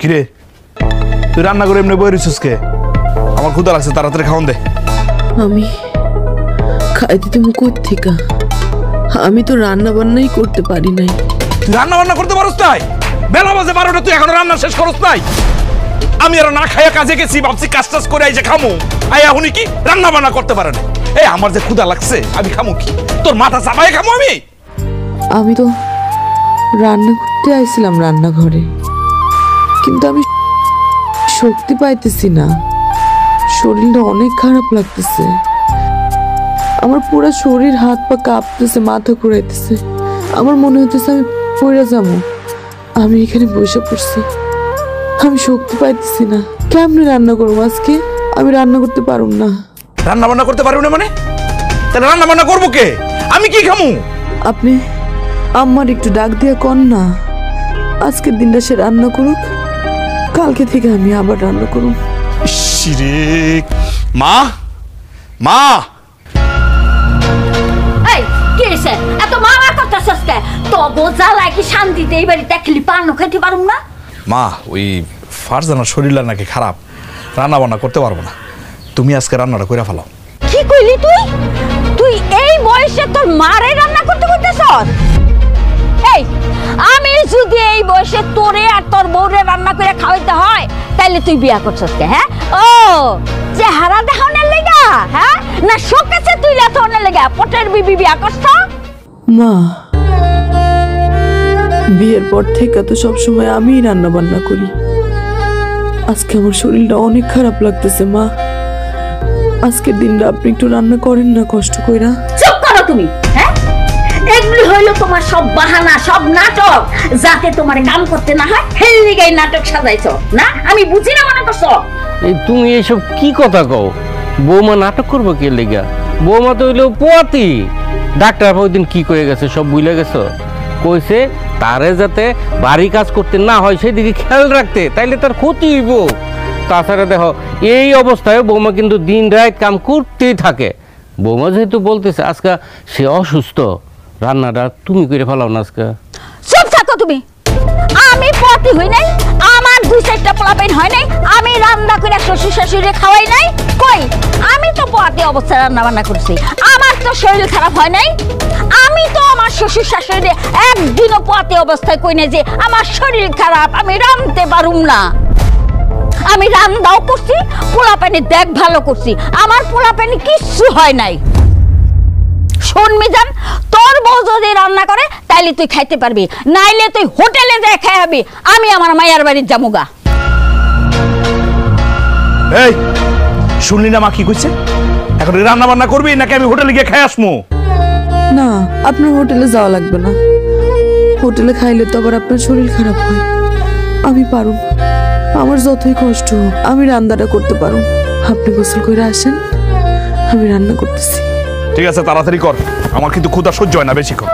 কিরে তুই রান্না করে এমনি বই রইছিস কে? আমার ক্ষুধা লাগছে, তাড়াতাড়ি খাওন দে। আমি খাইতে তুমি কোত্থেকা? আমি তো রান্না বান্নাই করতে পারি নাই। তুই রান্না বান্না করতে পারস নাই? বেলা বাজে 12টা, তুই এখনো রান্না শেষ করস নাই? আমি আর না খাইয়া কাজে গেছি, ভাবছি কাজ টাজ করে আইসে খামু, আইয়া হুনি কি রান্না বান্না করতে পারে না। এই আমার যে ক্ষুধা লাগছে, আমি খামু কি? তোর মাথা চাপাই খামু আমি? আমি তো রান্না করতে আইছিলাম রান্নাঘরে, কিন্তু আমি শক্তি পাইতেছি না। শরীরটা অনেক খারাপ লাগতেছে। আমার পুরো শরীর, হাত পা কাঁপতেছে, মাথা ঘুরাইতেছে। আমার মনে হইতেছে আমি পড়ে যাবো। আমি এখানে বসে পড়ছি, আমি শক্তি পাইতেছি না। কেমনে রান্না করবো আজকে? আমি রান্না করতে পারুম না। রান্না বান্না করতে পারবো না মানে? তাহলে রান্না বান্না করবো কে? আমি কি খামু? আপনি আমার একটু ডাক দিয়ে কর না, আজকের দিনটা সে রান্না করুক, কালকে থেকে আমি আবার রান্না করুম। মা মা এই কি হইছে? এত মামা করতেছস কে? তো বোঝালাই কি শান্তিতে এই বাড়িতে একলি পানো খেতে পারুম না? মা, ওই ফারজানার শরীরটা নাকি খারাপ, রান্না বান্না করতে পারবো না। তুমি আজকে রান্নাটা কইরা ফেলাও। কি কইলি তুই? তুই এই বয়সে তোর মারে রান্না করতে কইতেছস? এই আমি যদি এই বয়সে তোরে আর তোর বউরে রান্না করে খাওয়াইতে হয়, তাইলে তুই বিয়া করছস কে? হ্যাঁ, ও চেহারা দেখানোর লেগা? হ্যাঁ, না শোকেছে তুই লাথনের লেগা পটের বিবি বিয়া করছ? মা, বিয়ের পর থেকে তো সবসময় আমিই রান্না বান্না করি। আজকে আমার শরীরটা অনেক খারাপ লাগতেছে মা। আজকের দিনটা আপনি একটু রান্না করেন না কষ্ট কইরা। চুপ করো তুমি। হ্যাঁ, এগুলি হইলো তোমার সব বাহানা, সব নাটক, যাতে তোমার কাম করতে না হয়। হেললি গাই নাটক সাজাইছো না? আমি বুঝি না মনে করছো? এই তুমি এসব কি কথা কও? বৌমা নাটক করবো কে লেগা? বৌমা তো হইলো পোয়াতি। ডাক্তার ওই দিন কি কয়ে গেছে সব ভুলে গেছো? কইছে তারে যাতে বাড়ি কাজ করতে না হয় সেদিকে খেয়াল রাখতে, তাইলে তার ক্ষতি হইব। তাছাড়া দেখো এই অবস্থায় বৌমা কিন্তু দিন রাত কাম করতেই থাকে। বৌমা যেহেতু বলতেছে আজকে সে অসুস্থ, রান্নাটা তুমি করে ফেলাও না আজকে। চুপ থাকো তুমি। আমি পতি হই নাই, আমার দুই চারটা পোলাপাইন হয় নাই, আমি রান্না করে শ্বশুর শাশুড়ি খাওয়াই নাই। কই, আমি তো পতি অবস্থায় রান্না বান্না করছি, আমার তো শরীর খারাপ হয় নাই। আমি তো আমার শ্বশুর শাশুড়ি একদিনও পতি অবস্থায় কই নাই যে আমার শরীর খারাপ, আমি রাঁধতে পারুম না। আমি রান্নাও করছি, পোলাপাইনি দেখ ভালো করছি, আমার পোলাপাইনি কিচ্ছু হয় নাই। শোন মিজান, তোর বউ যদি রান্না করে তাইলে তুই খাইতে পারবি, নাইলে তুই হোটেলে যাই খাইবি। আমি আমার মায়ের বাড়ির জামুগা। এই শুনলি না মা কি কইছে? এখন রান্না বান্না করবি নাকি আমি হোটেলে গিয়ে খাই আসমু? না, আপনার হোটেলে যাওয়া লাগবে না। হোটেলে খাইলে তো আবার আপনার শরীর খারাপ হয়। আমি পারুম, আমার যতই কষ্ট হোক আমি রান্নাটা করতে পারুম। আপনি গোসল করে আসেন, আমি রান্না করতেছি। ঠিক আছে, তাড়াতাড়ি কর, আমার কিন্তু ক্ষুধা সহ্য হয় না বেশিক্ষণ।